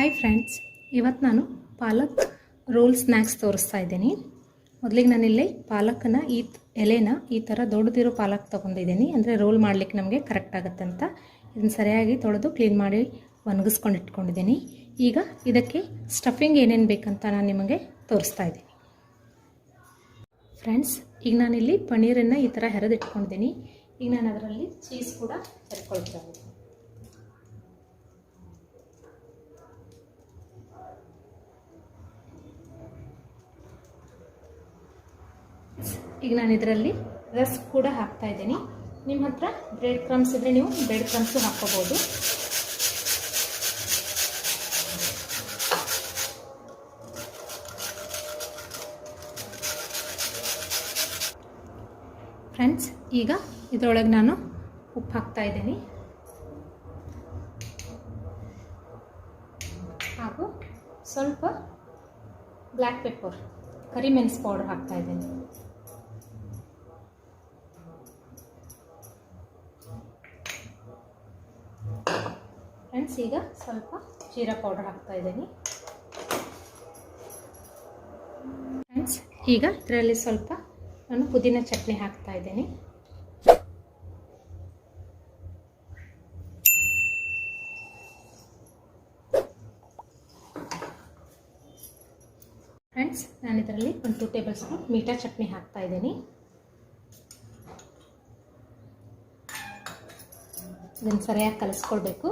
Hi friends, ಇವತ್ತು ನಾನು ಪಾಲಕ್ roll snacks ತೋರಿಸ್ತಾ ಇದ್ದೀನಿ. ಮೊದಲಿಗೆ ನಾನಿಲ್ಲಿ ಪಾಲಕನ್ನು ಎಲೆನ ಈ ಥರ ದೊಡ್ಡದಿರೋ ಪಾಲಕ್ ತೊಗೊಂಡಿದ್ದೀನಿ. ಅಂದರೆ ರೋಲ್ ಮಾಡಲಿಕ್ಕೆ ನಮಗೆ ಕರೆಕ್ಟ್ ಆಗುತ್ತೆ ಅಂತ ಇದನ್ನು ಸರಿಯಾಗಿ ತೊಳೆದು ಕ್ಲೀನ್ ಮಾಡಿ ಒಣಗಿಸ್ಕೊಂಡು ಇಟ್ಕೊಂಡಿದ್ದೀನಿ. ಈಗ ಇದಕ್ಕೆ ಸ್ಟಫಿಂಗ್ ಏನೇನು ಬೇಕಂತ ನಾನು ನಿಮಗೆ ತೋರಿಸ್ತಾ ಇದ್ದೀನಿ. ಫ್ರೆಂಡ್ಸ್, ಈಗ ನಾನಿಲ್ಲಿ ಪನ್ನೀರನ್ನು ಈ ಥರ ಹೆರೆದಿಟ್ಕೊಂಡಿದ್ದೀನಿ. ಈಗ ನಾನು ಅದರಲ್ಲಿ ಚೀಸ್ ಕೂಡ ಹೆರ್ಕೊಳ್ತಾ ಇದ್ದೀನಿ. ಈಗ ನಾನು ಇದರಲ್ಲಿ ರಸ್ಕ್ ಕೂಡ ಹಾಕ್ತಾ ಇದ್ದೀನಿ. ನಿಮ್ಮ ಹತ್ರ ಬ್ರೆಡ್ ಕ್ರಮ್ಸ್ ಇದ್ದರೆ ನೀವು ಬ್ರೆಡ್ ಕ್ರಮ್ಸು ಹಾಕ್ಕೋಬೋದು. ಫ್ರೆಂಡ್ಸ್, ಈಗ ಇದರೊಳಗೆ ನಾನು ಉಪ್ಪು ಹಾಕ್ತಾ ಇದ್ದೀನಿ ಹಾಗೂ ಸ್ವಲ್ಪ ಬ್ಲ್ಯಾಕ್ ಪೆಪ್ಪರ್ ಕರಿಮೆಣಸು ಪೌಡರ್ ಹಾಕ್ತಾ ಇದ್ದೀನಿ. ಫ್ರೆಂಡ್ಸ್, ಈಗ ಸ್ವಲ್ಪ ಜೀರಾ ಪೌಡರ್ ಹಾಕ್ತಾ ಇದ್ದೀನಿ. ಫ್ರೆಂಡ್ಸ್, ಈಗ ಇದರಲ್ಲಿ ಸ್ವಲ್ಪ ನಾನು ಪುದೀನ ಚಟ್ನಿ ಹಾಕ್ತಾ ಇದ್ದೀನಿ. ಫ್ರೆಂಡ್ಸ್, ನಾನು ಇದರಲ್ಲಿ 1-2 ಟೇಬಲ್ ಸ್ಪೂನ್ ಮೀಠಾ ಚಟ್ನಿ ಹಾಕ್ತಾ ಇದ್ದೀನಿ. ಇದನ್ನು ಸರಿಯಾಗಿ ಕಲಿಸ್ಕೊಳ್ಬೇಕು.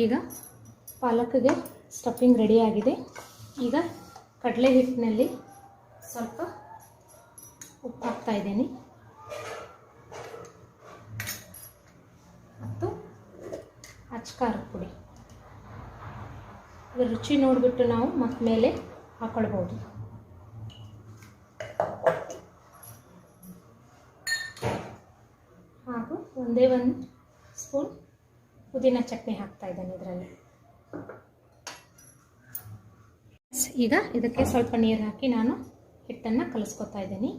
ಈಗ ಪಾಲಕ್ಗೆ ಸ್ಟಫಿಂಗ್ ರೆಡಿಯಾಗಿದೆ. ಈಗ ಕಡಲೆ ಹಿಟ್ಟಿನಲ್ಲಿ ಸ್ವಲ್ಪ ಉಪ್ಪು ಹಾಕ್ತಾ ಇದ್ದೀನಿ ಮತ್ತು ಅಚ್ಕಾರದ ಪುಡಿ. ಇದರ ರುಚಿ ನೋಡಿಬಿಟ್ಟು ನಾವು ಮತ್ತೆ ಮೇಲೆ ಹಾಕ್ಕೊಳ್ಬೋದು. ಹಾಗೂ ಒಂದೇ ಒಂದು ಸ್ಪೂನ್ ಪುದೀನ ಚಟ್ನಿ ಹಾಕ್ತಾ ಇದ್ದೇನೆ ಇದರಲ್ಲಿ. ಈಗ ಇದಕ್ಕೆ ಸ್ವಲ್ಪ ನೀರು ಹಾಕಿ ನಾನು ಹಿಟ್ಟನ್ನು ಕಲಿಸ್ಕೊತಾ ಇದ್ದೀನಿ.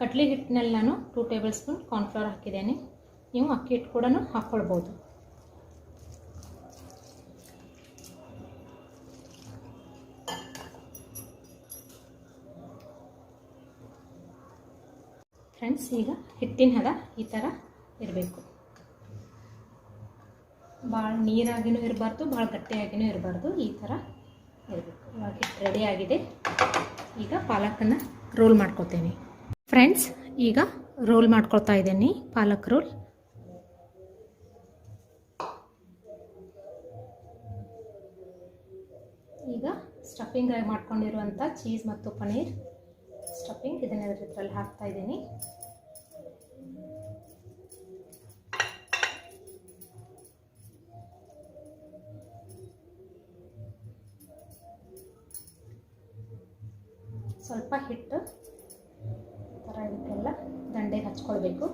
ಕಡಲೆ ಹಿಟ್ಟಿನಲ್ಲಿ ನಾನು 2 ಟೇಬಲ್ ಸ್ಪೂನ್ ಕಾರ್ನ್ಫ್ಲವರ್ ಹಾಕಿದ್ದೇನೆ. ನೀವು ಅಕ್ಕಿ ಹಿಟ್ಟು ಕೂಡ ಹಾಕ್ಕೊಳ್ಬೋದು. ಫ್ರೆಂಡ್ಸ್, ಈಗ ಹಿಟ್ಟಿನ ಹದ ಈ ಥರ ಇರಬೇಕು. ಭಾಳ ನೀರಾಗಿನೂ ಇರಬಾರ್ದು, ಭಾಳ ಗಟ್ಟಿಯಾಗಿನೂ ಇರಬಾರ್ದು, ಈ ಥರ ಇರಬೇಕು. ಇವಾಗ ಹಿಟ್ಟು ರೆಡಿ ಆಗಿದೆ. ಈಗ ಪಾಲಕನ್ನು ರೋಲ್ ಮಾಡ್ಕೊತೀನಿ. ಫ್ರೆಂಡ್ಸ್, ಈಗ ರೋಲ್ ಮಾಡ್ಕೊಳ್ತಾ ಇದ್ದೀನಿ ಪಾಲಕ್ ರೋಲ್. ಈಗ ಸ್ಟಫಿಂಗ್ ಮಾಡ್ಕೊಂಡಿರುವಂಥ ಚೀಸ್ ಮತ್ತು ಪನ್ನೀರ್ ಸ್ಟಫಿಂಗ್ ಇದನ್ನು ಇದರಲ್ಲಿ ಹಾಕ್ತಾ ಇದ್ದೀನಿ. ಸ್ವಲ್ಪ ಹಿಟ್ಟು ಈ ಥರ ಇದಕ್ಕೆಲ್ಲ ದಂಡೆಗೆ ಹಚ್ಕೊಳ್ಬೇಕು.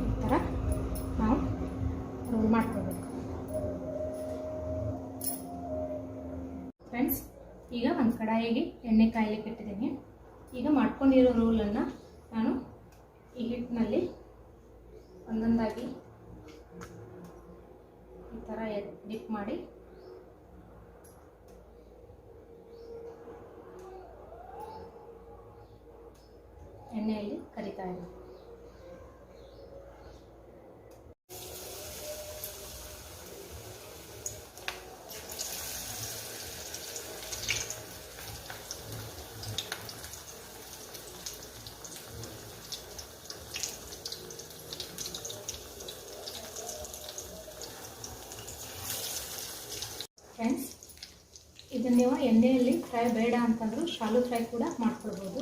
ಈ ಥರ ನಾವು ರೋಲ್ ಮಾಡ್ಕೋಬೇಕು. ಫ್ರೆಂಡ್ಸ್, ಈಗ ಒಂದು ಕಡಾಯಿಗೆ ಎಣ್ಣೆ ಕಾಯಲಿಕ್ಕೆ ಇಟ್ಟಿದ್ದೀನಿ. ಈಗ ಮಾಡ್ಕೊಂಡಿರೋ ರೋಲನ್ನು ನಾನು ಈ ಹಿಟ್ಟಿನಲ್ಲಿ ಒಂದೊಂದಾಗಿ ಈ ಥರ ಡಿಪ್ ಮಾಡಿ ಎಣ್ಣೆಯಲ್ಲಿ ಕರಿತಾ ಇದ್ದೀನಿ. ಫ್ರೆಂಡ್ಸ್, ಇದನ್ನು ನೀವು ಎಣ್ಣೆಯಲ್ಲಿ ಫ್ರೈ ಬೇಡ ಅಂತಂದರೂ ಶಾಲು ಫ್ರೈ ಕೂಡ ಮಾಡ್ಕೊಳ್ಬೋದು.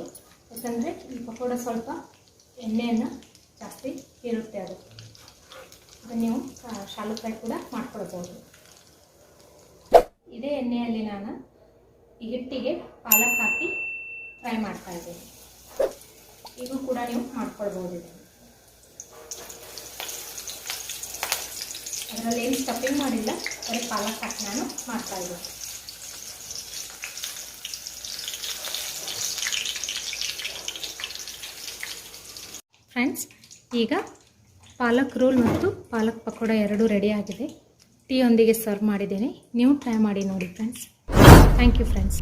ಯಾಕಂದರೆ ಈ ಪಕೋಡ ಸ್ವಲ್ಪ ಎಣ್ಣೆಯನ್ನು ಜಾಸ್ತಿ ಇರುತ್ತೆ. ಅದನ್ನು ನೀವು ಶಾಲು ಫ್ರೈ ಕೂಡ ಮಾಡ್ಕೊಳ್ಬೋದು. ಇದೇ ಎಣ್ಣೆಯಲ್ಲಿ ನಾನು ಈ ಹಿಟ್ಟಿಗೆ ಪಾಲಕ್ ಹಾಕಿ ಫ್ರೈ ಮಾಡ್ತಾ ಇದ್ದೇನೆ. ಇದು ಕೂಡ ನೀವು ಮಾಡ್ಕೊಳ್ಬೋದು. ಅದರಲ್ಲಿ ಏನು ಸ್ಟಫಿಂಗ್ ಮಾಡಿಲ್ಲ, ಬರೀ ಪಾಲಕ್ ಹಾಕಿ ನಾನು ಮಾಡ್ತಾ ಇದ್ದೀನಿ. ಫ್ರೆಂಡ್ಸ್, ಈಗ ಪಾಲಕ್ ರೋಲ್ ಮತ್ತು ಪಾಲಕ್ ಪಕೋಡ ಎರಡೂ ರೆಡಿ ಆಗಿದೆ. ಟೀಯೊಂದಿಗೆ ಸರ್ವ್ ಮಾಡಿದ್ದೇನೆ. ನೀವು ಟ್ರೈ ಮಾಡಿ ನೋಡಿ ಫ್ರೆಂಡ್ಸ್. Thank you friends.